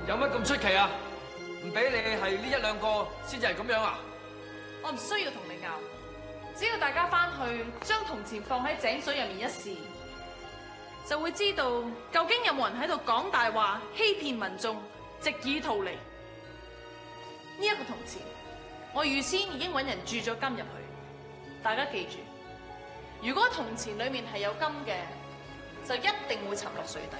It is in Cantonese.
有乜咁出奇啊？唔俾你係呢一兩個先至係咁樣啊？我唔需要同你拗，只要大家翻去將銅錢放喺井水入面一試，就會知道究竟有冇人喺度講大話、欺騙民眾、藉以圖利。呢一個銅錢，我預先已經揾人注咗金入去。大家記住，如果銅錢裡面係有金嘅，就一定會沉落水底。